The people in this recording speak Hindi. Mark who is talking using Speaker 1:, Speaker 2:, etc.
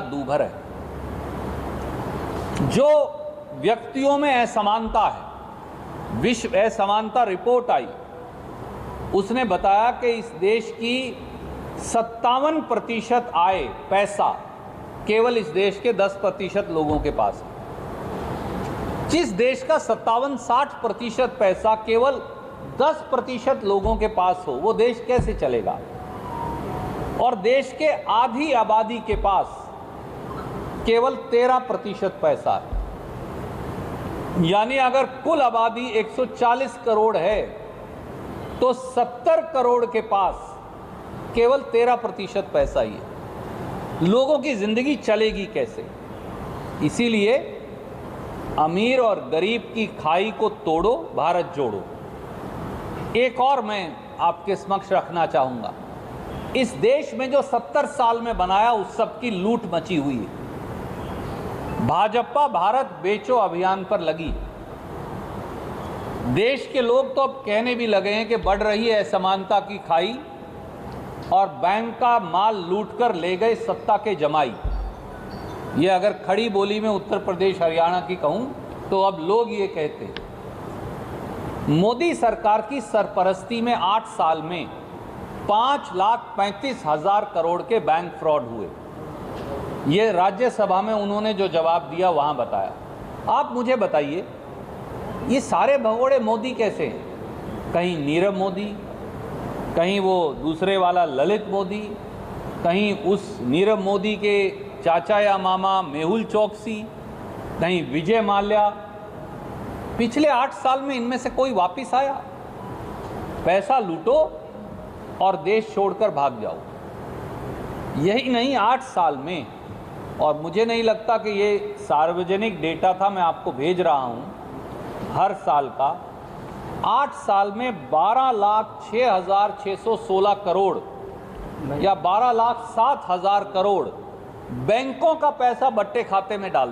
Speaker 1: दूभर है। जो व्यक्तियों में असमानता है, विश्व असमानता रिपोर्ट आई, उसने बताया कि इस देश की 57% आय पैसा केवल इस देश के 10% लोगों के पास है। जिस देश का 57-60% पैसा केवल 10% लोगों के पास हो, वो देश कैसे चलेगा? और देश के आधी आबादी के पास केवल 13% पैसा है। यानी अगर कुल आबादी 140 करोड़ है तो 70 करोड़ के पास केवल 13% पैसा ही है। लोगों की जिंदगी चलेगी कैसे? इसीलिए अमीर और गरीब की खाई को तोड़ो, भारत जोड़ो। एक और मैं आपके समक्ष रखना चाहूंगा, इस देश में जो 70 साल में बनाया उस सब की लूट मची हुई है। भाजपा भारत बेचो अभियान पर लगी। देश के लोग तो अब कहने भी लगे हैं कि बढ़ रही है असमानता की खाई और बैंक का माल लूटकर ले गए सत्ता के जमाई। ये अगर खड़ी बोली में उत्तर प्रदेश हरियाणा की कहूं तो अब लोग ये कहते हैं। मोदी सरकार की सरपरस्ती में 8 साल में 5,35,000 करोड़ के बैंक फ्रॉड हुए। ये राज्यसभा में उन्होंने जो जवाब दिया वहां बताया। आप मुझे बताइए, ये सारे भगोड़े मोदी कैसे हैं? कहीं नीरव मोदी, कहीं वो दूसरे वाला ललित मोदी, कहीं उस नीरव मोदी के चाचा या मामा मेहुल चौकसी, कहीं विजय माल्या। पिछले 8 साल में इनमें से कोई वापिस आया? पैसा लूटो और देश छोड़कर भाग जाओ। यही नहीं, 8 साल में, और मुझे नहीं लगता कि ये सार्वजनिक डेटा था, मैं आपको भेज रहा हूँ, हर साल का 8 साल में 12,06,616 करोड़ या 12,07,000 करोड़ बैंकों का पैसा बट्टे खाते में डाल